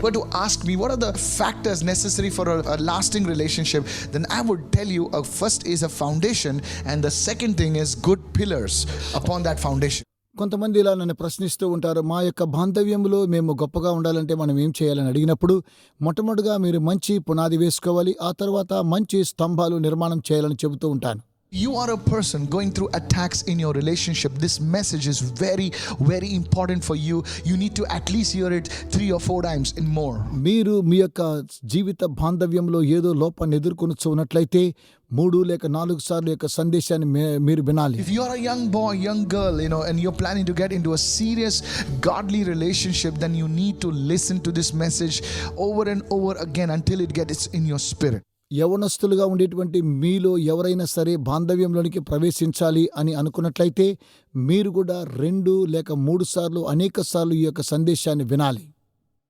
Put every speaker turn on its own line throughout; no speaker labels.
were to ask me what are the factors necessary for a lasting relationship, then I would tell you first is a foundation and the second thing is good pillars upon that foundation.
కొంతమంది ఇలా నన్ను ప్రశ్నిస్తూ ఉంటారు, మా యొక్క బాంధవ్యంలో మేము గొప్పగా ఉండాలంటే మనం ఏం చేయాలని అడిగినప్పుడు, మొట్టమొదటిగా మీరు మంచి పునాది వేసుకోవాలి, ఆ తర్వాత మంచి స్తంభాలు నిర్మాణం చేయాలని చెబుతూ ఉంటాను.
You are a person going through attacks in your relationship. This message is very, very important for you. You need to at least hear it 3 or 4 times and more.
మీరు మీ యొక్క జీవిత బాంధవ్యంలో ఏదో లోపాన్ని ఎదుర్కొనొచ్చు ఉన్నట్లయితే 3 లేక 4 సార్లు యొక్క సందేశాన్ని మీరు వినాలి.
If you are a young boy, young girl, and you're planning to get into a serious godly relationship, then you need to listen to this message over and over again until it gets in your spirit.
యవనస్తులుగా ఉండేటువంటి మీలో ఎవరైనా సరే బాంధవ్యంలోనికి ప్రవేశించాలి అని అనుకున్నట్లయితే మీరు కూడా 2 లేక 3 సార్లు అనేక సార్లు ఈ యొక్క సందేశాన్ని వినాలి.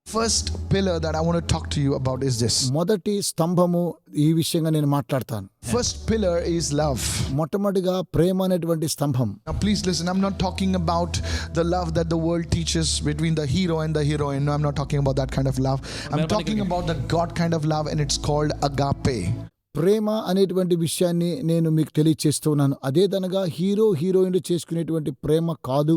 First pillar that I want to talk to you about is this.
మొదటి స్తంభము ఈ విషయంగా నేను మాట్లాడతాను.
First pillar is love.
మొట్టమొదటిగా ప్రేమ అనేటువంటి స్తంభం.
Now please listen, I'm not talking about the love that the world teaches between the hero and the heroine. No, I'm not talking about that kind of love. I'm talking about the God kind of love, and it's called agape.
ప్రేమ అనేటువంటి విషయాన్ని నేను మీకు తెలియచేస్తున్నాను. అదేదనగా hero హీరోయిన్లు చేసుకునేటువంటి ప్రేమ కాదు,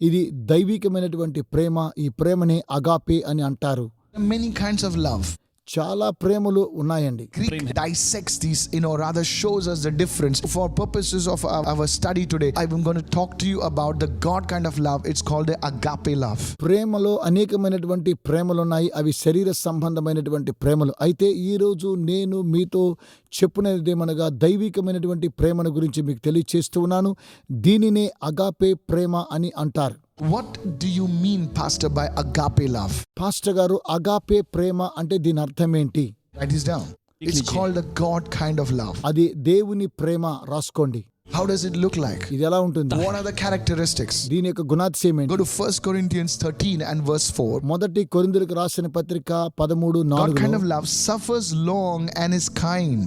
ఇది దైవికమైనటువంటి ప్రేమ. ఈ ప్రేమనే అగాపే అని అంటారు.
Many kinds of love.
చాలా ప్రేమలు ఉన్నాయండి.
Greek dissects these, rather shows us the difference. For purposes of our study today, I'm going to talk to you about the God kind of love. It's called the agape love.
ప్రేమలో అనేకమైనటువంటి ప్రేమలు ఉన్నాయి, అవి శరీర సంబంధమైనటువంటి ప్రేమలు. అయితే ఈ రోజు నేను మీతో చెప్పునేదేమనగా దైవికమైనటువంటి ప్రేమను గురించి మీకు తెలియచేస్తూ ఉన్నాను. దీనినే అగాపే ప్రేమ అని అంటారు.
What do you mean, Pastor, by agape love?
Pastor గారు, అగాపే ప్రేమ అంటే దీని అర్థం ఏంటి?
Write this down. It's called the God kind of love.
అది దేవుని ప్రేమ. రాసుకోండి.
How does it look like?
ఇది ఎలా ఉంటుంది?
What are the characteristics?
దీని యొక్క గుణాతిశయం ఏంటి?
Go to 1 Corinthians 13 and verse 4.
మొదటి కొరింథీయులకు రాసిన పత్రిక 13:4.
God kind of love suffers long and is kind.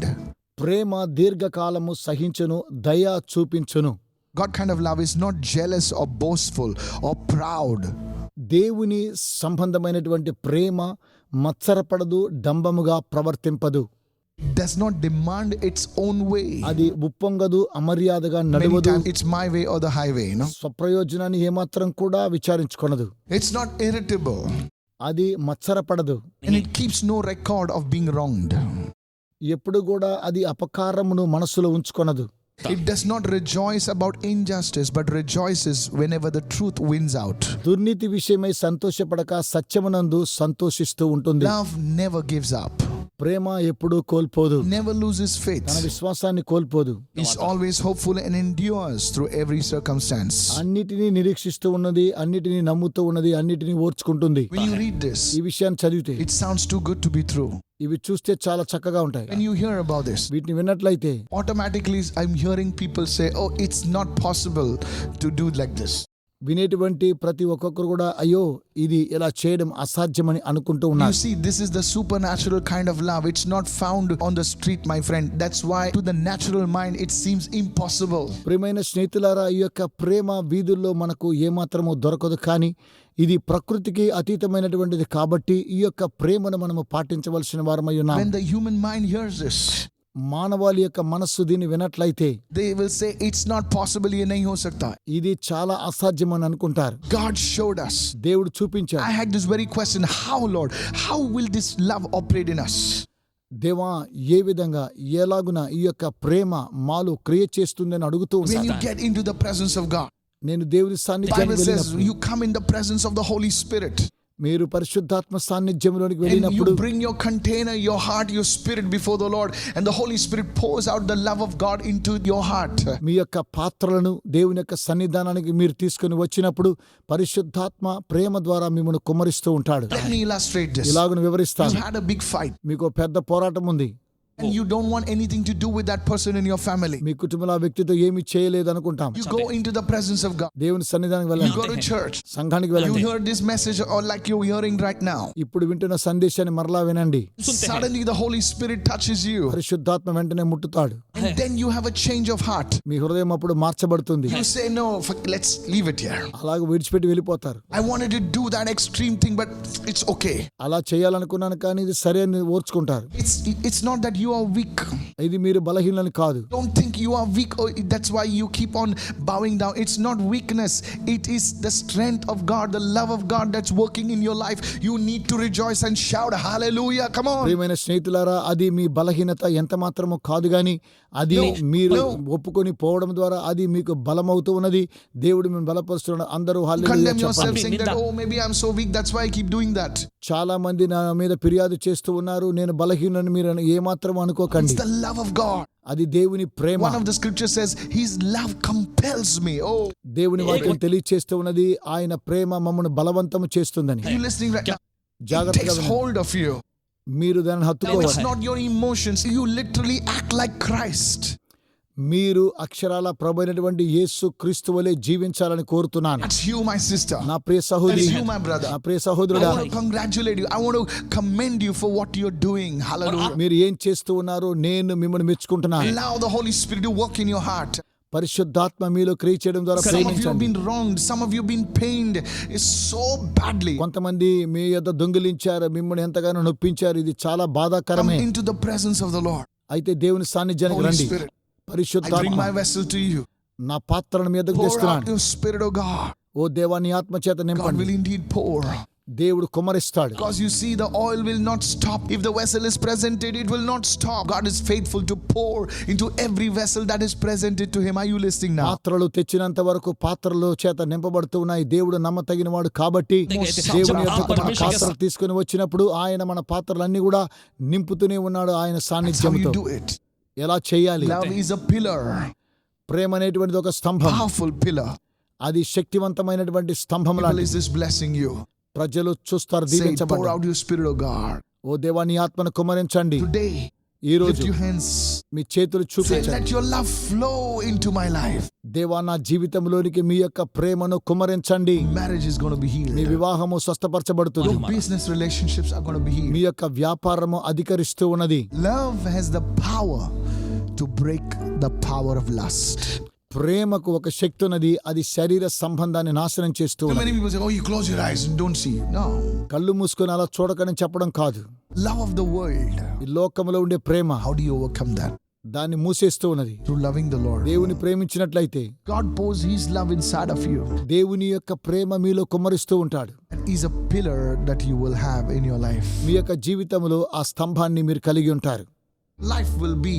ప్రేమ దీర్ఘకాలము సహించును, దయ చూపించును.
God kind of love is not jealous or boastful or proud.
దేవుని సంబంధమైనటువంటి ప్రేమ మత్సరపడదు, డంబముగా ప్రవర్తింపదు.
It does not demand its own way.
అది ఉప్పొంగదు, అమర్యాదగా
Many
నడవదు.
times it's my way or the highway,
స్వప్రయోజనాన్ని ఏమాత్రం కూడా విచారించుకొనదు.
It's not irritable.
అది మత్సరపడదు.
And it keeps no record of being wronged.
ఎప్పుడు కూడా అది అపకారమును మనసులో ఉంచుకొనదు.
It does not rejoice about injustice, but rejoices whenever the truth wins out.
దుర్నీతి విషయమై సంతోషపడక సత్యమునందు సంతోషిస్తూ ఉంటుంది.
Love never gives up.
ప్రేమ ఎప్పుడూ కోల్పోదు,
Never loses faith.
తన విశ్వాసాన్ని కోల్పోదు.
Is always hopeful and endures through every circumstance.
అన్నిటినీ నిరీక్షిస్తూ ఉన్నది, అన్నిటినీ నమ్ముతూ ఉన్నది, అన్నిటినీ ఓర్చుకుంటుంది.
When you read this,
ఈ విషయాన్ని చదివితే
it sounds too good to be true.
ఇవి చూస్తే చాలా చక్కగా ఉంటాయి.
When you hear about this,
వీటిని విన్నట్లయితే
automatically I'm hearing people say, oh, it's not possible to do like this.
వినేటువంటి ప్రతి ఒక్కొక్కరు కూడా అయ్యో ఇది ఇలా చేయడం అసాధ్యమని అనుకుంటూ
You
ఉన్నారు.
see, this is the supernatural kind of love. It's not found on the street, my friend. That's why to the natural mind it seems impossible.
ప్రియమైన స్నేహితులారా, ఈ యొక్క ప్రేమ వీధుల్లో మనకు ఏమాత్రము దొరకదు, కానీ ఇది ప్రకృతికి అతీతమైనటువంటిది కాబట్టి ఈ యొక్క ప్రేమను మనము పాటించవలసిన వారమై ఉన్నాం.
When the human mind hears this,
మానవాళి యొక్క మనస్సు దీన్ని వినట్లయితే
they will say it's not possible, ye nahi ho sakta.
ఇది చాలా అసాధ్యం అని అనుకుంటారు.
God showed us.
దేవుడు చూపించాడు.
I had this very question, how Lord, how will this love operate in us?
దేవా, ఏ విధంగా ఎలాగున ఈ యొక్క ప్రేమ మాలో క్రియ చేస్తుందని అడుగుతూ
When you
ఉంటాను.
get into the presence of God,
నేను దేవుని
the
సాన్నిధ్యానికి
Bible says
వెళ్ళినప్పుడు,
you come in the presence of the Holy Spirit.
మీరు పరిశుద్ధాత్మ సాన్నిధ్యంలోనికి
And
వెళ్ళినప్పుడు
you bring your container, your heart, your spirit before the Lord, and the Holy Spirit pours out the love of God into your heart.
మీ యొక్క పాత్రలను దేవుని యొక్క సన్నిధానానికి మీరు తీసుకుని వచ్చినప్పుడు పరిశుద్ధాత్మ ప్రేమ ద్వారా మిమ్మల్ని కుమ్మరిస్తూ ఉంటాడు.
Let me illustrate this.
ఇలాగను
You
వివరిస్తాను.
had a big fight,
మీకు పెద్ద పోరాటం ఉంది.
and you don't want anything to do with that person in your family.
మీ కుటుంబంలో ఆ వ్యక్తితో ఏమీ చేయలేదు అనుకుంటాం.
You go into the presence of God.
దేవుని సన్నిధానికి
You
వెళ్ళండి.
go to church.
సంఘానికి
You
వెళ్ళండి.
heard this message or like you're hearing right now.
ఇప్పుడు వింటున్న సందేశాన్ని మరలా వినండి.
Suddenly the Holy Spirit touches you.
పరిశుద్ధాత్మ వెంటనే ముట్టుతాడు.
And then you have a change of heart.
మీ హృదయం అప్పుడు మార్చబడుతుంది.
You say, no, let's leave it here.
అలాగే విడిచిపెట్టి వెళ్ళిపోతారు.
I wanted to do that extreme thing, but it's okay.
అలా చేయాలనుకున్నాను కానీ ఇది సరే అని ఓర్చుకుంటారు.
It's not that you are weak.
ఇది మీరు బలహీనని కాదు.
Don't think you are weak. Or that's why you keep on bowing down. It's not weakness. It is the strength of God, the love of God that's working in your life. You need to rejoice and shout hallelujah. Come on.
ప్రియమైన స్నేహితులారా, అది మీ బలహీనత ఎంత మాత్రమో కాదు గాని అది మీరు ఒప్పుకొని పోవడం ద్వారా అది మీకు బలమవుతూ ఉన్నది. దేవుడు మిమ్మల్ని బలపరుస్తున్నాడు. అందరూ హల్లెలూయా
Condemn yourself
చెప్పండి.
saying that, oh, maybe I'm so weak, that's why I keep doing that.
చాలా మంది నా మీద ఫిర్యాదు చేస్తూ ఉన్నారు, నేను బలహీనని మీరు ఏమాత్రం అనుకోకండి.
It's the love of God.
అది దేవుని ప్రేమ.
One of the scriptures says his love compels me. Oh,
దేవుని వాక్యం తెలియచేస్తూ ఉన్నది, ఆయన ప్రేమ మమ్మల్ని బలవంతం చేస్తుందని.
are you listening right now? It
జాగ్రత్తగా
takes
వినండి.
hold of you.
మీరు దాన్ని
No,
హత్తుకోవాలి.
it's not your emotions. You literally act like Christ.
మీరు అక్షరాల ప్రభువైనటువంటి యేసు క్రీస్తు వలె జీవించాలని కోరుతున్నాను.
That's you, my sister.
నా ప్రియ సహోదరి,
That's you, my brother.
నా ప్రియ
I
సహోదరుడా,
want to congratulate you. I want to commend you for what you're doing. Hallelujah.
మీరు ఏం చేస్తూ ఉన్నారో నేను మిమ్మల్ని మెచ్చుకుంటున్నాను.
Allow the Holy Spirit to work in your heart.
పరిశుద్ధాత్మ మీలో క్రియ చేయడం ద్వారా
Some of you have
ప్రేమించండి.
been wronged. Some of you have been pained so badly.
కొంతమంది మీ యొద్ద దొంగిలించారు, మిమ్మల్ని ఎంతగానో నొప్పించారు. ఇది చాలా
Come
బాధాకరమే.
into the presence of the Lord.
అయితే దేవుని సాన్నిధ్యానికి
Holy
రండి.
Spirit, I bring
పరిశుద్ధాత్మ,
my vessel to you.
నా పాత్రను మీ యొద్దకు
Pour out
తెస్తున్నాను.
your Spirit, oh God.
ఓ దేవా, నీ ఆత్మ చేత
God
నింపండి.
will indeed pour.
దేవుడు కుమ్మరిస్తాడు.
Because you see, the oil will not stop. If the vessel is presented, it will not stop. God is faithful to pour into every vessel that is presented to Him. Are you listening now?
పాత్రలు తెచ్చినంత వరకు పాత్రలు చేత నింపబడుతూ ఉన్నాయి. దేవుడు నమ్మతగినవాడు కాబట్టి దేవుని యొద్దకు మన పాత్రలు తీసుకుని వచ్చినప్పుడు ఆయన మన పాత్రలన్నీ కూడా నింపుతూనే ఉన్నాడు ఆయన
That's how
సాన్నిధ్యంతో.
you do it.
ఎలా చేయాలి?
Love is a pillar,
ప్రేమ అనేటువంటిది ఒక స్తంభం.
powerful pillar.
అది శక్తివంతమైనటువంటి స్తంభం
People
లాంటిది.
is this blessing you.
ప్రజలు చూస్తారు,
Say, pour
దీవించబడ్డారు.
out your Spirit, oh God.
ఓ దేవా, నీ ఆత్మను కుమ్మరించండి.
Today,
ఈ
lift
రోజు
your hands.
మీ చేతులు
Say,
చూపించండి.
let your love flow into my life.
దేవా, నా జీవితంలోనికి మీ యొక్క ప్రేమను కుమ్మరించండి.
Marriage is going to be
me
healed.
వివాహము స్వస్థపరచబడుతుంది.
Your business relationships are going to be healed.
మీ యొక్క వ్యాపారము అధికరిస్తూ ఉన్నది.
Love has the power to break the power of lust.
ప్రేమకు ఒక శక్తి ఉన్నది, అది శరీర సంబంధాన్ని నాశనం చేస్తూ
Too
ఉన్నది.
many people say, oh, you close your eyes and don't see. No.
కళ్ళు మూసుకొని అలా చూడకని చెప్పడం కాదు.
Love of the world.
ఈ లోకంలో ఉండే ప్రేమ
How do you overcome that?
దాన్ని మూసేస్తూ ఉన్నది.
Through loving the Lord.
దేవుని ప్రేమించినట్లయితే
God pours His love inside of you.
దేవుని యొక్క ప్రేమ మీలో కుమ్మరిస్తూ ఉంటాడు.
That is a pillar that you will have in your life.
మీ యొక్క జీవితంలో ఆ స్తంభాన్ని మీరు కలిగి ఉంటారు.
Life will be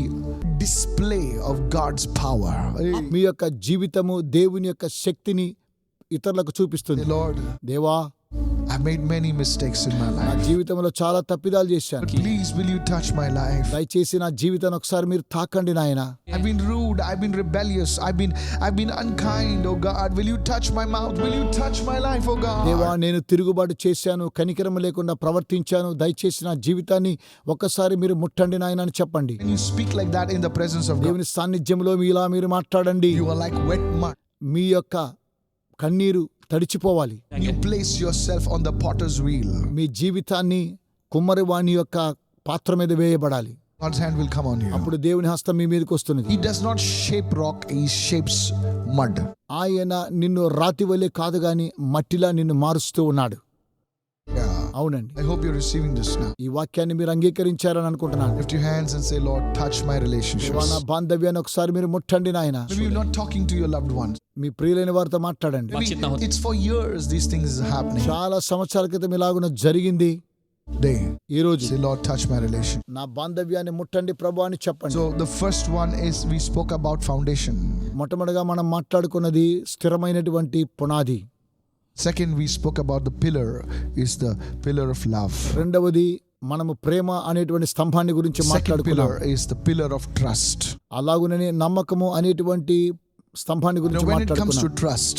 display of God's power. Hey,
మీ యొక్క జీవితము దేవుని యొక్క శక్తిని ఇతరులకు చూపిస్తుంది.
Lord,
దేవా,
I've made many mistakes in my
నా
life.
జీవితంలో చాలా తప్పిదాలు చేశాను.
But please, will you touch my life?
దయచేసి నా జీవితాన్ని ఒకసారి మీరు తాకండి నాయనా.
I've been rude. I've been rebellious. I've been unkind. Oh God, will you touch my mouth? Will you touch my life? Oh
దేవా,
God.
నేను తిరుగుబాటు చేశాను, కనికరం లేకుండా ప్రవర్తించాను. దయచేసి నా జీవితాన్ని ఒక్కసారి మీరు ముట్టండి నాయన అని చెప్పండి.
When you speak like that in the presence of God,
దేవుని సాన్నిధ్యంలో ఇలా మీరు మాట్లాడండి.
you are like wet mud.
మీ యొక్క కన్నీరు తడిచిపోవాలి.
You place yourself on the potter's wheel.
మీ జీవితాన్ని కుమ్మరివాణి యొక్క పాత్ర మీద వేయబడాలి.
God's hand will come on you.
అప్పుడు దేవుని హస్తం మీ మీదకి వస్తున్నది.
He does not shape rock, He shapes mud.
ఆయన నిన్ను రాతి వలె కాదు గాని మట్టిలా నిన్ను మారుస్తూ ఉన్నాడు.
Yeah.
అవునండి.
I hope you're receiving this now.
ఈ వాక్యాన్ని మీరు అంగీకరించారని అనుకుంటున్నాను.
Lift your hands and say, Lord, touch my
దేవా,
relationships.
నా బాంధవ్యాన్ని ఒకసారి మీరు ముట్టండి నాయన.
Maybe you're not talking to your loved ones.
మీ ప్రియులైన వారితో మాట్లాడండి.
Maybe it's for years these things is happening.
చాలా సంవత్సరాల క్రితం ఇలాగున జరిగింది.
Day.
ఈ రోజు
Say, Lord, touch my relation.
నా బాంధవ్యాన్ని ముట్టండి ప్రభు అని చెప్పండి.
So the first one is we spoke about foundation.
మొట్టమొదటిగా మనం మాట్లాడుకున్నది స్థిరమైనటువంటి పునాది.
Second, we spoke about the pillar is the pillar of love.
రెండవది మనము ప్రేమ అనేటువంటి స్తంభాన్ని గురించి
Second
మాట్లాడుకున్నాం.
pillar is the pillar of trust.
అలాగుననే నమ్మకము అనేటువంటి స్తంభాన్ని
Now,
గురించి
when it comes to
మాట్లాడుకున్నాం.
trust,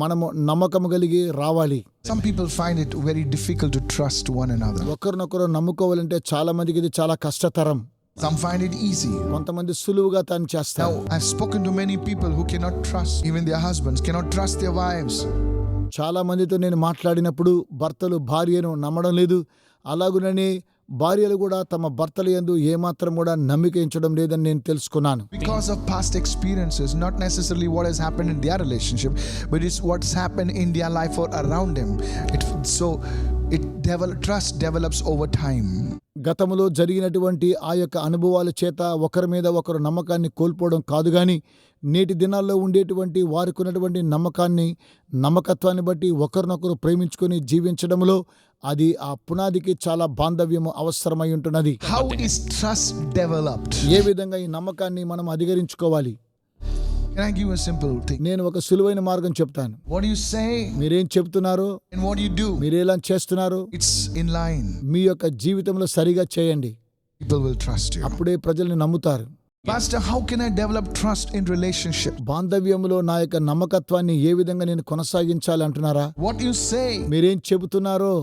మనము నమ్మకము కలిగి రావాలి.
some people find it very difficult to trust one another.
ఒకరినొకరు నమ్ముకోవాలంటే చాలా మందికి ఇది చాలా కష్టతరం.
Some find it easy.
కొంతమంది సులువుగా దాన్ని చేస్తారు.
Now, I've spoken to many people who cannot trust even their husbands, cannot trust their wives.
చాలా మందితో నేను మాట్లాడినప్పుడు భర్తలు భార్యను నమ్మడం లేదు, అలాగునని భార్యలు కూడా తమ భర్తల యందు ఏమాత్రం కూడా నమ్మిక ఉంచడం లేదని నేను తెలుసుకున్నాను.
Because of past experiences, not necessarily what has happened in their relationship, but it's what's happened in their life or around them. Trust develops over time.
గతంలో జరిగినటువంటి ఆ యొక్క అనుభవాల చేత ఒకరి మీద ఒకరు నమ్మకాన్ని కోల్పోవడం కాదు గాని, నేటి దినాల్లో ఉండేటువంటి వారికి ఉన్నటువంటి నమ్మకత్వాన్ని బట్టి ఒకరినొకరు ప్రేమించుకొని జీవించడంలో అది ఆ పునాదికి చాలా బాంధవ్యము అవసరమై ఉంటున్నది.
How is trust developed?
ఏ విధంగా ఈ నమ్మకాన్ని మనం అధిగరించుకోవాలి?
Can I give a simple thing?
నేను ఒక సులువైన మార్గం చెప్తాను.
What do you say
మీరేం చెప్తున్నారో,
and what do you do?
మీరేలా చేస్తున్నారో
It's in line.
మీ యొక్క జీవితంలో సరిగా చేయండి.
People will trust you.
అప్పుడే ప్రజల్ని నమ్ముతారు.
Pastor, how can I develop trust in relationship?
బాంధవ్యంలో నా యొక్క నమ్మకత్వాన్ని ఏ విధంగా నేను కొనసాగించాలి అంటున్నారా?
What you say
మీరేం చెబుతున్నారో,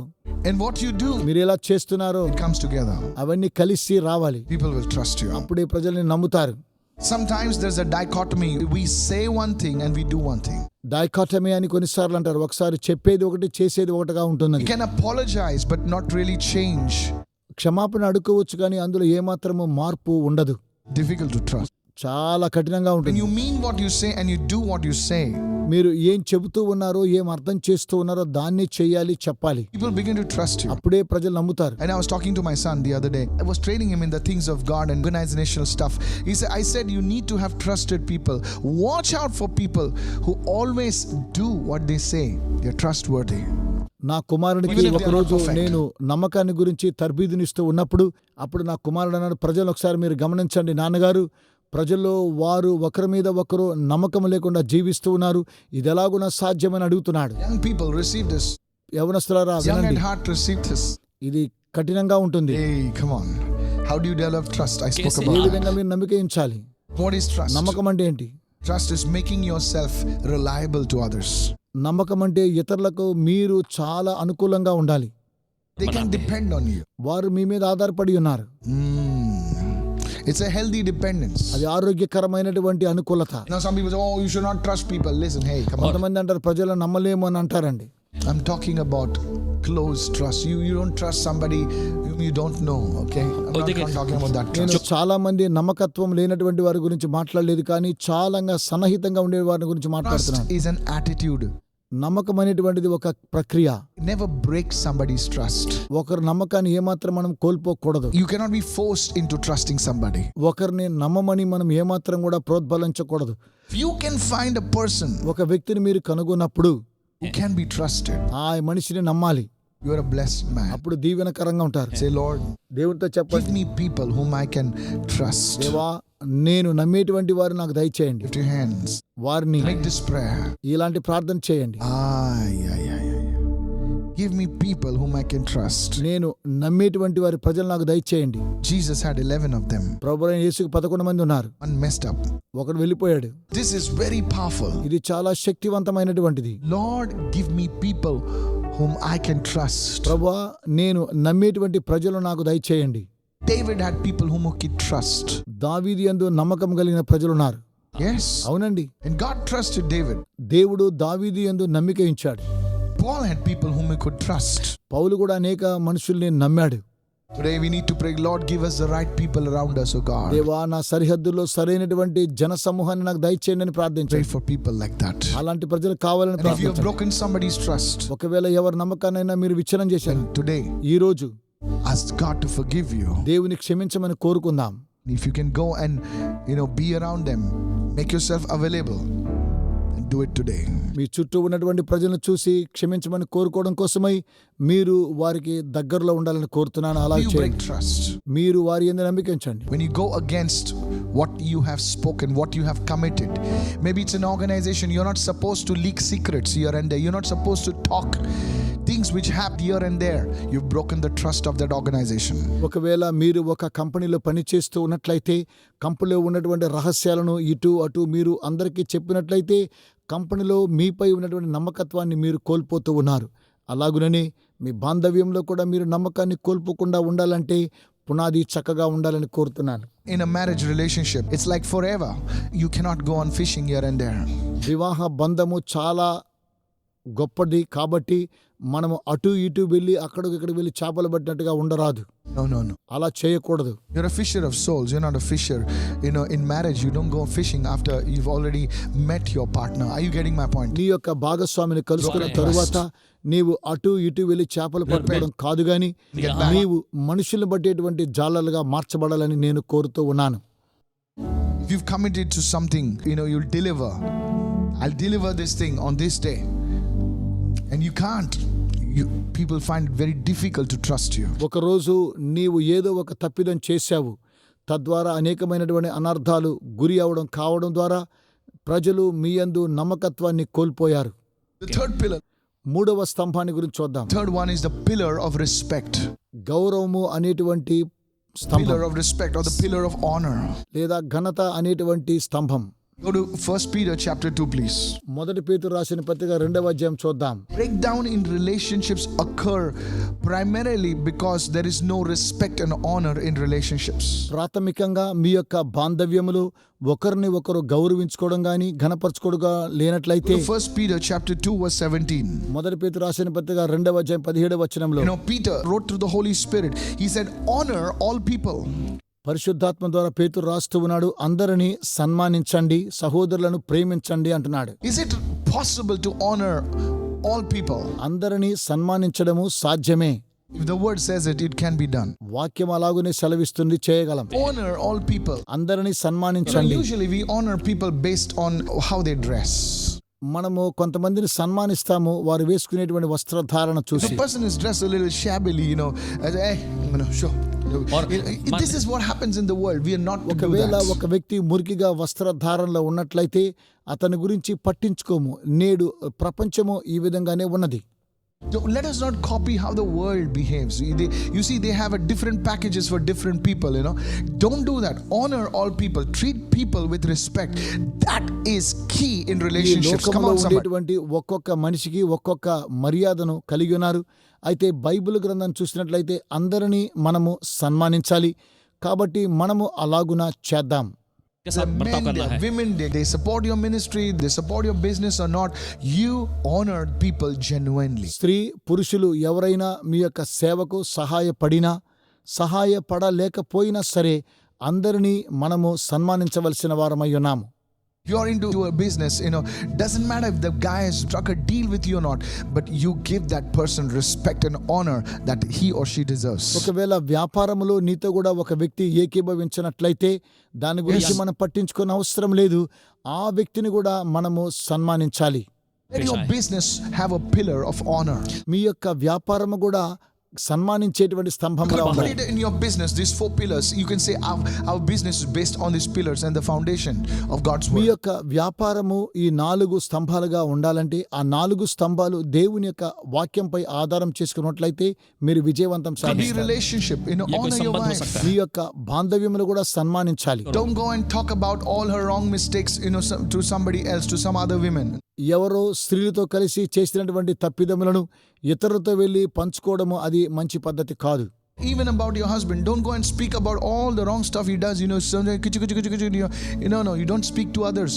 and what you do,
మీరెలా చేస్తున్నారో
it comes together.
అవన్నీ కలిసి రావాలి.
People will trust you.
అప్పుడే ప్రజల్ని నమ్ముతారు.
Sometimes there's a dichotomy. We say one thing and we do one thing.
Dichotomy అని కొన్నిసార్లు అంటారు. ఒకసారి చెప్పేది ఒకటి, చేసేది ఒకటిగా
We
ఉంటున్నది.
can apologize but not really change.
క్షమాపణ అడుక్కోవచ్చు కానీ అందులో ఏమాత్రము మార్పు ఉండదు.
Difficult to trust.
చాలా కఠినంగా
When
ఉంటుంది.
you mean what you say and you do what you say,
మీరు ఏం చెబుతూ ఉన్నారో, ఏం అర్థం చేస్తూ ఉన్నారో దాన్ని చెయ్యాలి, చెప్పాలి.
people begin to trust you.
అప్పుడే ప్రజలు నమ్ముతారు.
And I was talking to my son the other day. I was training him in the things of God and organizational stuff. I said, you need to have trusted people. Watch out for people who always do what they say. They're trustworthy.
నా కుమారుడికి
Even if they are
ఒకరోజు
not perfect.
నేను నమ్మకాన్ని గురించి తర్బీదునిస్తూ ఉన్నప్పుడు అప్పుడు నా కుమారుడు అన్నాడు, ప్రజలు ఒకసారి మీరు గమనించండి నాన్నగారు, ప్రజల్లో వారు ఒకరి మీద ఒకరు నమ్మకం లేకుండా జీవిస్తూ ఉన్నారు, ఇది ఎలాగునా సాధ్యమని అడుగుతున్నాడు.
Young people receive this.
యవనస్తులారా
Young
వినండి,
at heart receive this.
ఇది కఠినంగా ఉంటుంది.
Hey, come on. How do you develop trust? I spoke
A
about that.
విధంగా మీరు నమ్మిక ఉంచాలి?
What is trust?
నమ్మకం అంటే ఏంటి?
Trust is making yourself reliable to others.
నమ్మకం అంటే ఇతరులకు మీరు చాలా అనుకూలంగా ఉండాలి.
They can depend on you.
వారు మీ మీద ఆధారపడి ఉన్నారు.
It's a healthy dependence.
అది ఆరోగ్యకరమైనటువంటి అనుకూలత.
Now some people say, oh, you should not trust people. Listen, hey, come on.
కొంతమంది అంటారు ప్రజలను నమ్మలేము అని అంటారండి.
I'm talking about close trust. You don't trust somebody whom you don't know, okay? I'm not talking about that
నేను
trust.
చాలా మంది నమ్మకత్వం లేనటువంటి వారి గురించి మాట్లాడలేదు, కానీ చాలా సన్నిహితంగా ఉండే వారి గురించి
Trust
మాట్లాడుతున్నాను.
is an attitude.
నమ్మకం అనేటువంటిది ఒక ప్రక్రియ.
Never break somebody's trust.
ఒకరి నమ్మకాన్ని ఏమాత్రం మనం కోల్పోకూడదు.
You cannot be forced into trusting somebody.
ఒకరిని నమ్మమని మనం ఏమాత్రం కూడా ప్రోద్బలించకూడదు.
If you can find a person
ఒక వ్యక్తిని మీరు కనుగొన్నప్పుడు
who can be trusted,
ఆ మనిషిని నమ్మాలి.
you are a blessed man.
అప్పుడు దీవెనకరంగా ఉంటారు.
Say, Lord,
దేవునితో
give
చెప్పండి,
me people whom I can trust.
దేవా నేను నమ్మేటువంటి వారు నాకు దయచేయండి.
Lift your hands.
వారిని
Make this prayer.
ఇలాంటి ప్రార్థన చేయండి.
Give me people whom I can trust.
నేను నమ్మేటువంటి వారి ప్రజలు నాకు దయచేయండి.
Jesus had 11 of them.
ప్రభువైన యేసుకు 11 మంది ఉన్నారు.
One messed up.
ఒకడు వెళ్ళిపోయాడు.
This is very powerful.
ఇది చాలా శక్తివంతమైనటువంటిది.
Lord, give me people whom I can trust.
ప్రభువా నేను నమ్మేటువంటి ప్రజలు నాకు దయచేయండి.
David had people whom he could trust.
దావీదు యందు నమ్మకం కలిగిన ప్రజలు ఉన్నారు.
Yes.
అవునండి,
And God trusted David.
దేవుడు దావీదు యందు నమ్మిక ఉంచాడు.
Paul had people whom he could trust.
పౌలు కూడా అనేక మనుషుల్ని నమ్మాడు.
Today we need to pray, Lord, give us the right people around us, oh God.
దేవా నా సరిహద్దుల్లో సరైనటువంటి జన సమూహాన్ని నాకు దయచేయండి అని
Pray
ప్రార్థించండి.
for people like that.
అలాంటి ప్రజలు కావాలని
And if you have
ప్రార్థించండి.
broken somebody's trust,
ఒకవేళ ఎవరి నమ్మకాన్నైనా మీరు విచ్ఛిన్నం చేశారు,
then today
ఈ రోజు
ask God to forgive you.
దేవుని క్షమించమని కోరుకుందాం.
If you can go and be around them, make yourself available and do it today.
మీ చుట్టూ ఉన్నటువంటి ప్రజలను చూసి క్షమించమని కోరుకోవడం కోసమై మీరు వారికి దగ్గరలో ఉండాలని కోరుతున్నాను. అలా
You break
చేయండి.
trust.
మీరు వారి యందు నమ్మిక ఉంచండి.
When you go against what you have spoken, what you have committed, maybe it's an organization, you're not supposed to leak secrets here and there, you're not supposed to talk things which happen here and there. You've broken the trust of that organization.
ఒకవేళ మీరు ఒక కంపెనీలో పనిచేస్తూ ఉన్నట్లయితే కంపెనీలో ఉన్నటువంటి రహస్యాలను ఇటు అటు మీరు అందరికీ చెప్పినట్లయితే కంపెనీలో మీపై ఉన్నటువంటి నమ్మకత్వాన్ని మీరు కోల్పోతూ ఉన్నారు. అలాగుననే మీ బాంధవ్యంలో కూడా మీరు నమ్మకాన్ని కోల్పోకుండా ఉండాలంటే పునాది చక్కగా ఉండాలని కోరుతున్నాను.
In a marriage relationship, it's like forever. You cannot go on fishing here and there.
వివాహ బంధము చాలా గొప్పది కాబట్టి మనము అటు ఇటు వెళ్ళి ఇక్కడికి వెళ్ళి చేపలు పట్టినట్టుగా ఉండరాదు.
No.
అలా చేయకూడదు.
You're a fisher of souls. You're not a fisher. In marriage, you don't go fishing after you've already met your partner. Are you getting my point?
నీ యొక్క భాగస్వామిని కలుసుకున్న తరువాత నీవు అటు ఇటు వెళ్ళి చేపలు పట్టుకోవడం కాదు గాని నీవు మనుషులను బట్టేటువంటి జాలలుగా మార్చబడాలని నేను కోరుతూ ఉన్నాను.
If you've committed to something, you'll deliver. I'll deliver this thing on this day. And you can't. People find it very difficult to trust you.
ఒకరోజు నీవు ఏదో ఒక తప్పిదం చేశావు, తద్వారా అనేకమైనటువంటి అనర్థాలు గురి కావడం ద్వారా ప్రజలు మీ యందు నమ్మకత్వాన్ని కోల్పోయారు.
The third pillar.
మూడవ స్తంభాన్ని గురించి చూద్దాం.
Third one is the pillar of respect.
గౌరవము అనేటువంటి స్తంభం,
Pillar of respect or the pillar of honor.
లేదా ఘనత అనేటువంటి స్తంభం.
Go to 1 Peter chapter 2, please.
మొదటి పేతురు రాసిన పత్రిక 2వ అధ్యాయం చూద్దాం.
Breakdown in relationships occur primarily because there is no respect and honor in relationships.
ప్రాథమికంగా మీ యొక్క బాంధవ్యములు ఒకరిని ఒకరు గౌరవించుకోవడం గాని ఘనపరచుకోవడం లేనట్లయితే
1 Peter chapter 2 verse 17.
మొదటి పేతురు రాసిన పత్రిక 2వ అధ్యాయం 17వ వచనంలో
Peter wrote through the Holy Spirit. He said, honor all people.
పరిశుద్ధాత్మ ద్వారా పేతురు రాస్తూ ఉన్నాడు, అందరినీ సన్మానించండి, సహోదరులను ప్రేమించండి అంటున్నాడు.
Is it possible to honor all people?
అందరినీ సన్మానించడము సాధ్యమే.
If the word says it, it can be done.
వాక్యం అలాగునే సెలవిస్తుంది, చేయగలం.
Honor all people.
అందరినీ సన్మానించండి.
Usually we honor people based on how they dress.
మనము కొంతమందిని సన్మానిస్తాము వారు వేసుకునేటువంటి వస్త్రధారణ చూసి.
The person is dressed a little shabbily, sure. This is what happens in the world. We are not to do
ఒకవేళ
that.
ఒక వ్యక్తి మురికిగా వస్త్రధారణలో ఉన్నట్లయితే అతని గురించి పట్టించుకోము. నేడు ప్రపంచము ఈ విధంగానే ఉన్నది.
Let us not copy how the world behaves. You see, they have a different packages for different people, Don't do that. Honor all people. Treat people with respect. That is key in
ఈ
relationships. Come
లోకంలో
on, somebody.
ఉండేటువంటి ఒక్కొక్క మనిషికి ఒక్కొక్క మర్యాదను కలిగి ఉన్నారు. అయితే బైబిల్ గ్రంథం చూసినట్లయితే అందరినీ మనము సన్మానించాలి. కాబట్టి మనము అలాగున చేద్దాం.
The men, the women, they support your ministry, they support your business or not. You honor people genuinely.
స్త్రీ పురుషులు ఎవరైనా మీ యొక్క సేవకు సహాయపడలేకపోయినా సరే అందరినీ మనము సన్మానించవలసిన వారమై ఉన్నాము.
If you are into a business, doesn't matter if the guy has struck a deal with you or not, but you give that person respect and honor that he or she deserves.
ఒకవేళ వ్యాపారములో నీతో కూడా ఒక వ్యక్తి ఏకీభవించినట్లయితే దాని గురించి మనం పట్టించుకోని అవసరం లేదు. ఆ వ్యక్తిని కూడా మనము సన్మానించాలి.
Let your business have a pillar of honor.
మీ యొక్క వ్యాపారము కూడా సన్మానించేటువంటి స్తంభంగా
Put
ఉండాలి.
it in your business, these 4 pillars. You can say our business is based on these pillars and the foundation of God's
me
word.
యొక్క వ్యాపారము ఈ 4 స్తంభాలుగా ఉండాలంటే ఆ 4 స్తంభాలు దేవుని యొక్క వాక్యంపై ఆధారం చేసుకున్నట్లయితే మీరు విజయవంతం
Could be
సాధిస్తారు.
relationship, honor your wife.
మీ యొక్క బాంధవ్యమును కూడా సన్మానించాలి.
Don't go and talk about all her wrong mistakes, to somebody else, to some other women.
ఎవరో స్త్రీలతో కలిసి చేసినటువంటి తప్పిదములను ఇతరులతో వెళ్ళి పంచుకోవడము అది మంచి పద్ధతి కాదు.
Even about your husband, don't go and speak about all the wrong stuff he does. No, you don't speak to others.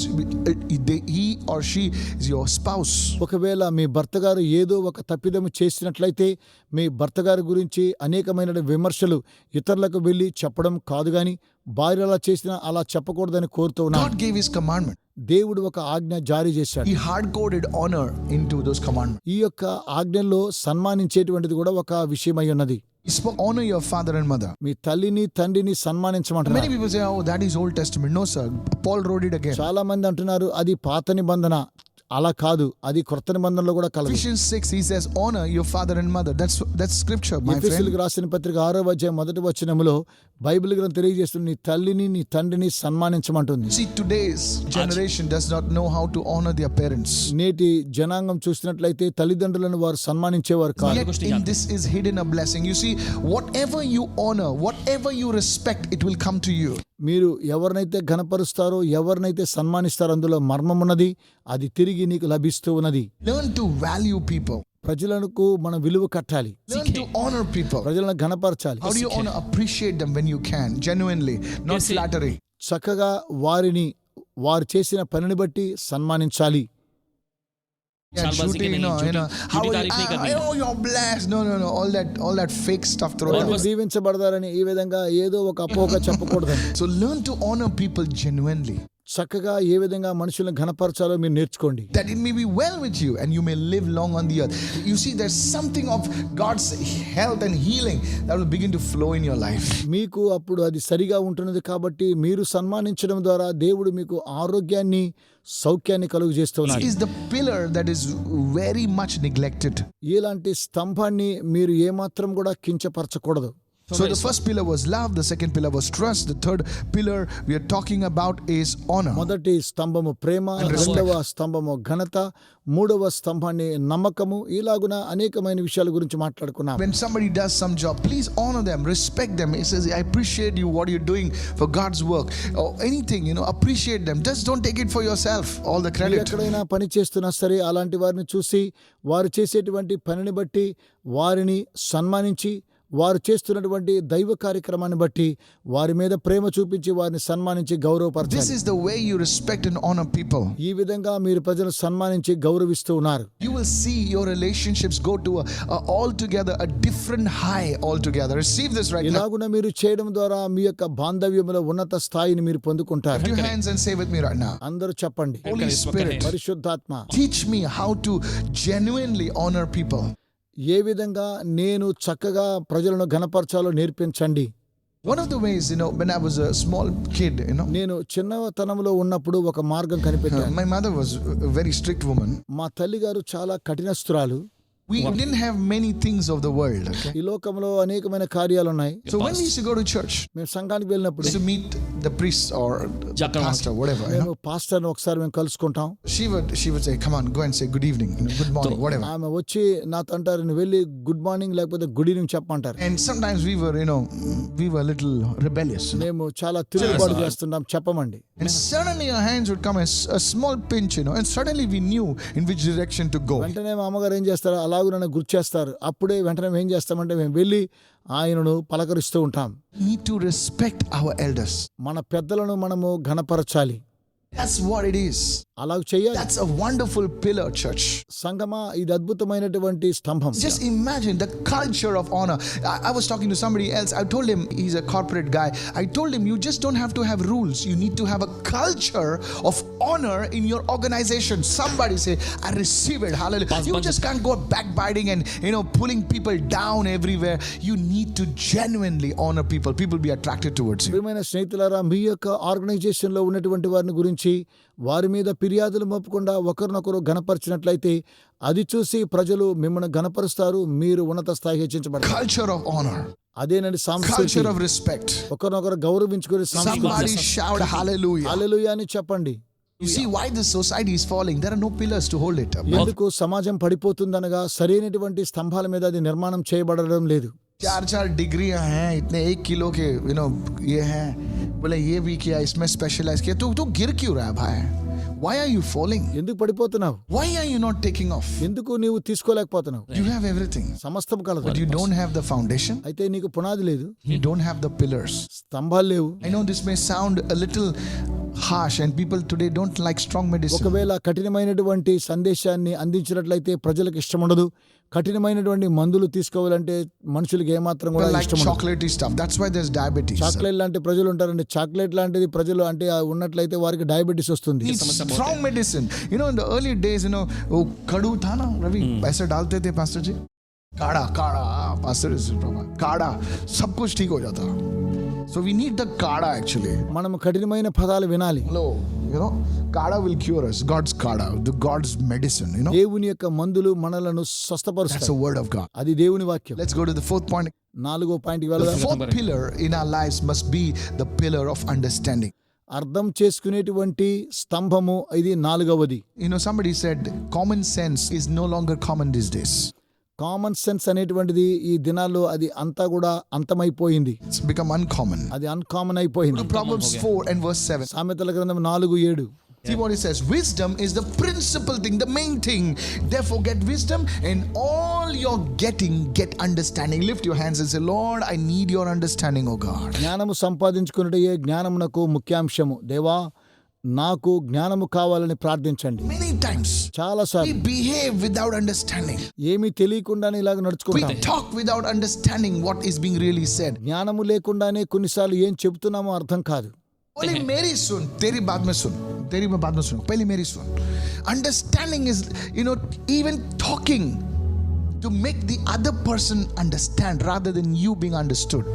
He or she is your spouse.
ఒకవేళ మీ భర్త గారు ఏదో ఒక తప్పిదము చేసినట్లయితే మీ భర్త గారి గురించి అనేకమైన విమర్శలు ఇతరులకు వెళ్ళి చెప్పడం కాదు గాని భార్య అలా చేసినా అలా చెప్పకూడదని కోరుతూ ఉన్నాను.
God gave his commandment.
దేవుడు ఒక ఆజ్ఞ జారీ చేశాడు.
He hard-coded honor into those commandments.
ఈ యొక్క ఆజ్ఞల్లో సన్మానించేటువంటిది కూడా ఒక విషయమై ఉన్నది.
He spoke, honor your father and mother.
మీ తల్లిని తండ్రిని
Many
సన్మానించమంటున్నారు.
people say, oh, that is Old Testament. No, sir. Paul wrote it again.
చాలా మంది అంటున్నారు అది పాత నిబంధన. అలా కాదు, అది క్రొత్త నిబంధనలో కూడా కలదు.
Ephesians 6, he says, honor your father and mother. That's scripture, my friend.
ఎఫెసీయులకు రాసిన పత్రిక 6వ అధ్యాయం 1వ వచనములో బైబిల్ గ్రంథం తెలియజేస్తుంది నీ తల్లిని నీ తండ్రిని సన్మానించమంటుంది.
See, today's generation does not know how to honor their parents.
నేటి జనాంగం చూసినట్లయితే తల్లిదండ్రులను వారు సన్మానించేవారు కాదు.
Yet in this is hidden a blessing. You see, whatever you honor, whatever you respect, it will come to you.
మీరు ఎవరినైతే ఘనపరుస్తారో ఎవరినైతే సన్మానిస్తారో అందులో మర్మం ఉన్నది, అది తిరిగి నీకు లభిస్తూ ఉన్నది.
Learn to value people.
ప్రజలకు మనం విలువ కట్టాలి.
Learn to honor people?
ప్రజలను ఘనపరచాలి.
How do you honor? Appreciate them when you can, genuinely, not
कैसे?
flattery.
చక్కగా వారిని వారు చేసిన పనిని బట్టి సన్మానించాలి.
Yeah,
शालबाजी के
shooting,
नहीं,
how
झूठी
are
तारीफ नहीं
you?
करनी है.
Oh, you're blessed. No. All that fake stuff throw
और
out.
बस-
దీవించబడతారని ఈ విధంగా ఏదో ఒక అపోహ చెప్పకూడదండి.
So learn to honor people genuinely,
చక్కగా ఏ విధంగా మనుషులను ఘనపరచాలో మీరు నేర్చుకోండి.
that it may be well with you and you may live long on the earth. You see, there's something of God's health and healing that will begin to flow in your life.
మీకు అప్పుడు అది సరిగా ఉంటున్నది కాబట్టి మీరు సన్మానించడం ద్వారా దేవుడు మీకు ఆరోగ్యాన్ని సౌఖ్యాన్ని కలుగు
This
చేస్తున్నారు.
is the pillar that is very much neglected.
ఇలాంటి స్తంభాన్ని మీరు ఏమాత్రం కూడా కించపరచకూడదు.
So the first pillar was love, the second pillar was trust, the third pillar we are talking about is honor.
మొదటి స్తంభము ప్రేమ, రెండవ స్తంభము ఘనత, మూడవ స్తంభాన్ని నమ్మకము. ఇలాగున అనేకమైన విషయాల గురించి మాట్లాడుకున్నాం.
When somebody does some job, please honor them, respect them. He says, I appreciate you, what you're doing for God's work, or anything, appreciate them. Just don't take it for yourself, all the
మీరు
credit.
ఎక్కడైనా పని చేస్తున్నా సరే అలాంటి వారిని చూసి వారు చేసేటువంటి పనిని బట్టి వారిని సన్మానించి వారు చేస్తున్నటువంటి దైవ కార్యక్రమాన్ని బట్టి వారి మీద ప్రేమ చూపించి వారిని సన్మానించి
This
గౌరవపరచాలి.
is the way you respect and honor people.
ఈ విధంగా మీరు ప్రజలను సన్మానించి గౌరవిస్తూ ఉన్నారు.
You will see your relationships go to altogether a different high altogether. Receive this right now.
ఇలాగున మీరు చేయడం ద్వారా మీ యొక్క బాంధవ్యములో ఉన్నత స్థాయిని మీరు పొందుకుంటారు.
Lift your hands and say with me right now.
అందరూ చెప్పండి.
Holy Spirit,
పరిశుద్ధాత్మ
teach me how to genuinely honor people.
ఏ విధంగా నేను చక్కగా ప్రజలను ఘనపరచాలో నేర్పించండి.
One of the ways, when I was a small kid,
నేను చిన్నతనంలో ఉన్నప్పుడు ఒక మార్గం కనిపెట్టాను.
my mother was a very strict woman.
మా తల్లిగారు చాలా కఠినస్తురాలు.
We didn't have many things of the world. Okay?
ఈ లోకంలో అనేకమైన కార్యాలు ఉన్నాయి.
So when we used to go to church,
మేము సంఘానికి వెళ్ళినప్పుడు
we used to meet the priest or
Jackal
pastor, whatever.
మేము పాస్టర్ని ఒకసారి మేము కలుసుకుంటాం.
She would say, come on, go and say good evening, good morning, whatever.
ఆమె వచ్చి నాతో అంటారు, నువ్వు వెళ్ళి గుడ్ మార్నింగ్ లేకపోతే గుడ్ ఈవినింగ్ చెప్పమంటారు.
And sometimes we were a little rebellious.
మేము చాలా తిరుగుబాటు చేస్తున్నాం, చెప్పమండి.
And suddenly our hands would come as a small pinch, and suddenly we knew in which direction to go.
వెంటనే మా అమ్మగారు ఏం చేస్తారు, అలాగూ నన్ను గుర్తు చేస్తారు. అప్పుడే వెంటనే మేము ఏం చేస్తామంటే మేము వెళ్ళి ఆయనను పలకరిస్తూ ఉంటాం.
We need to respect our elders.
మన పెద్దలను మనము ఘనపరచాలి.
That's what it is.
అలాగ చేయాలి.
That's a wonderful pillar, church.
సంగమా, ఇది అద్భుతమైనటువంటి స్తంభం.
Just imagine the culture of honor. I was talking to somebody else. I told him, he's a corporate guy. I told him, you just don't have to have rules. You need to have a culture of honor in your organization. Somebody say, I receive it. Hallelujah. You just can't go backbiting and, pulling people down everywhere. You need to genuinely honor people. People be attracted towards you.
ప్రియమైన స్నేహితులారా, మీ యొక్క organisation లో ఉన్నటువంటి వారిని గురించి వారి మీద ఫిర్యాదులు మోపకుండా ఒకరినొకరు ఘనపరిచినట్లయితే అది చూసి ప్రజలు మిమ్మల్ని ఘనపరుస్తారు, మీరు ఉన్నత స్థాయికి హెచ్చించబడతారు.
Culture of honor.
అదేనండి సంస్కృతి.
Culture of respect.
ఒకరినొకరు గౌరవించుకునే సంస్కృతి.
Somebody shout hallelujah.
హల్లెలూయా అని చెప్పండి.
You see why this society is falling. There are no pillars to hold it up.
ఎందుకు సమాజం పడిపోతుందనగా సరైనటువంటి స్తంభాల మీద అది నిర్మాణం చేయబడడం లేదు.
4 डिग्रियां हैं, इतने 1 किलो के ये हैं, बोले ये भी किया, इसमें स्पेशलाइज किया. तू गिर क्यों रहा है भाई? Why are you falling?
ఎందుకు పడిపోతున్నావు?
Why are you not taking off?
ఎందుకు నీవు తీసుకోలేకపోతున్నావు?
You have everything,
సమస్తం కలదు,
but you don't have the foundation.
అయితే నీకు పునాది లేదు,
You don't have the pillars.
స్తంభాలు లేవు.
I know this may sound a little harsh and people today don't like strong medicine.
ఒకవేళ కఠినమైనటువంటి సందేశాన్ని అందించినట్లయితే ప్రజలకు ఇష్టం ఉండదు. కఠినమైనటువంటి మందులు తీసుకోవాలంటే మనుషులకు ఏమాత్రం కూడా
People like
ఇష్టం ఉండదు.
chocolatey stuff. That's why there's diabetes.
Chocolate లాంటి ప్రజలు ఉంటారండి. చాక్లెట్ లాంటిది ప్రజలు అంటే ఉన్నట్లయితే వారికి డయాబెటీస్ వస్తుంది.
Need strong medicine. In the early days, वो कड़ू था ना रवि, ऐसे डालते थे पास्टर जी. काढ़ा पास्टर काढ़ा सब कुछ ठीक हो जाता. So we need the काढ़ा actually.
మనం కఠినమైన పదాలు వినాలి.
Hello, काढ़ा will cure us. God's काढ़ा, the God's medicine.
దేవుని యొక్క మందులు మనలను
That's
స్వస్థపరుస్తాయి.
the word of God.
అది దేవుని వాక్యం.
Let's go to the fourth point.
4వ పాయింట్కి
The
వెళదాం.
fourth pillar in our lives must be the pillar of understanding.
అర్థం చేసుకునేటువంటి స్తంభము ఇది 4వది.
Somebody said common sense is no longer common these days.
Common sense అనేటువంటిది ఈ దినాల్లో అది అంతా కూడా అంతమైపోయింది.
It's become uncommon.
అది అన్కామన్ అయిపోయింది.
Proverbs 4 and verse 7.
సామెతల గ్రంథం 4:7.
See what it says. Wisdom is the principal thing, the main thing. Therefore, get wisdom, and all you're getting, get understanding. Lift your hands and say, Lord, I need your understanding, oh God.
జ్ఞానము సంపాదించుకున్నటే జ్ఞానమునకు ముఖ్యాంశము. దేవా నాకు జ్ఞానము కావాలని ప్రార్థించండి.
Many times
చాలా
we
సార్లు
behave without understanding.
ఏమీ తెలియకుండానే ఇలాగ
We
నడుచుకుంటాం.
talk without understanding what is being really said.
జ్ఞానము లేకుండానే కొన్నిసార్లు ఏం చెబుతున్నామో అర్థం కాదు.
Only मेरी सुन, तेरी बात में सुन, तेरी बात में सुन, पहले मेरी सुन. Understanding is, even talking to make the other person understand rather than you being understood.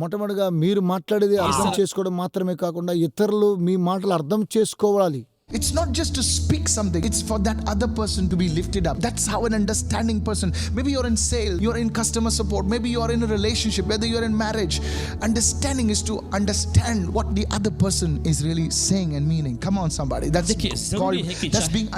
మొట్టమొదటిగా మీరు మాట్లాడేది అర్థం చేసుకోవడం మాత్రమే కాకుండా ఇతరులు మీ మాటలు అర్థం చేసుకోవాలి.
It's not just to speak something, it's for that other person to be lifted up. That's how an understanding person, maybe you're in sales, you're in customer support, maybe you're in a relationship, whether you're in marriage. Understanding is to understand what the other person is really saying and meaning. Come on somebody, that's called, that's being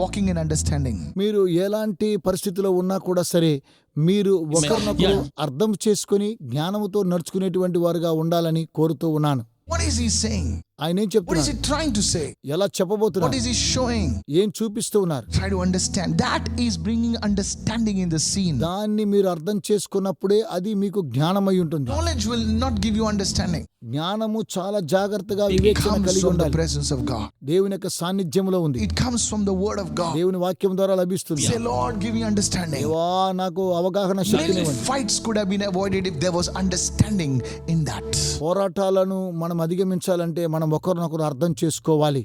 walking in understanding.
మీరు ఎలాంటి పరిస్థితిలో ఉన్నా కూడా సరే మీరు ఒకరినొకరు అర్థం చేసుకుని జ్ఞానముతో నడుచుకునేటువంటి వారుగా ఉండాలని కోరుతూ ఉన్నాను.
What is he saying?
ఆయన ఏం
What is
చెప్తున్నారు?
he trying to say?
ఎలా
What
చెప్పబోతున్నారు?
is he showing?
ఏం చూపిస్తూ ఉన్నారు?
Try to understand. That is bringing understanding in the scene.
దాన్ని మీరు అర్థం చేసుకున్నప్పుడే అది మీకు జ్ఞానమై ఉంటుంది.
Knowledge will not give you understanding.
జ్ఞానము చాలా జాగ్రత్తగా
It
వివేచన
comes
కలిగి
from the
ఉండాలి.
presence of God.
దేవుని యొక్క సాన్నిధ్యంలో ఉంది.
It comes from the word of God.
దేవుని వాక్యం ద్వారా లభిస్తుంది.
Say, Lord, give me understanding.
దేవా నాకు అవగాహన
Many
శక్తినివ్వండి.
fights could have been avoided if there was understanding in that.
పోరాటాలను మనం అధిగమించాలంటే మనం ఒకరినొకరు అర్థం చేసుకోవాలి.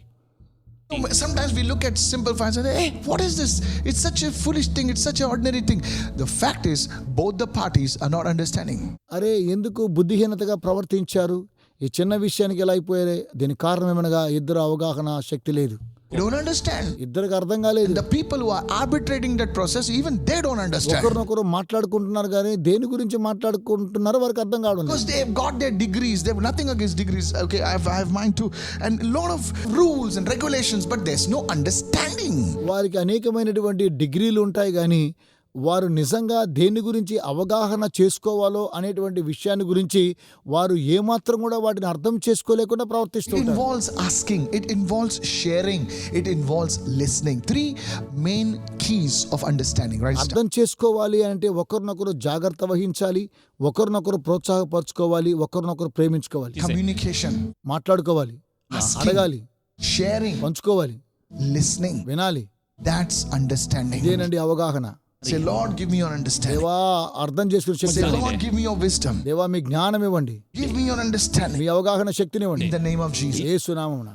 Sometimes we look at simple fights and say, hey, what is this? It's such a foolish thing. It's such an ordinary thing. The fact is, both the parties are not understanding.
అరే ఎందుకు బుద్ధిహీనతగా ప్రవర్తించారు, ఈ చిన్న విషయానికి ఎలా అయిపోయారే, దీనికి కారణం ఏమనగా ఇద్దరు అవగాహన శక్తి లేదు.
You don't understand.
ఇద్దరికి అర్థం కాలేదు.
The people who are arbitrating that process, even they don't understand.
ఒకరినొకరు మాట్లాడుకుంటున్నారు కానీ దేని గురించి మాట్లాడుకుంటున్నారో వారికి అర్థం కావడం లేదు.
Because they've got their degrees. They have nothing against degrees. Okay, I have mine too. And a lot of rules and regulations, but there's no understanding.
వారికి అనేకమైనటువంటి డిగ్రీలు ఉంటాయి కానీ వారు నిజంగా దేని గురించి అవగాహన చేసుకోవాలో అనేటువంటి విషయాన్ని గురించి వారు ఏమాత్రం కూడా వాటిని అర్థం చేసుకోలేకుండా
It
ప్రవర్తిస్తుంటారు.
involves asking. It involves sharing. It involves listening. 3 main keys of understanding. Right?
అర్థం చేసుకోవాలి అంటే ఒకరినొకరు జాగ్రత్త వహించాలి, ఒకరినొకరు ప్రోత్సాహపరచుకోవాలి, ఒకరినొకరు ప్రేమించుకోవాలి,
Communication,
మాట్లాడుకోవాలి,
Asking.
అడగాలి,
sharing,
పంచుకోవాలి,
listening.
వినాలి.
That's understanding.
ఇదేనండి అవగాహన.
Say, Lord, give me your understanding.
దేవా అర్థం చేసుకునే శక్తి
Say,
ఇవ్వండి.
Lord, give me your wisdom.
దేవా మీ జ్ఞానం ఇవ్వండి,
Give me your understanding.
మీ అవగాహన శక్తినివ్వండి.
In the name of Jesus.
యేసు నామమున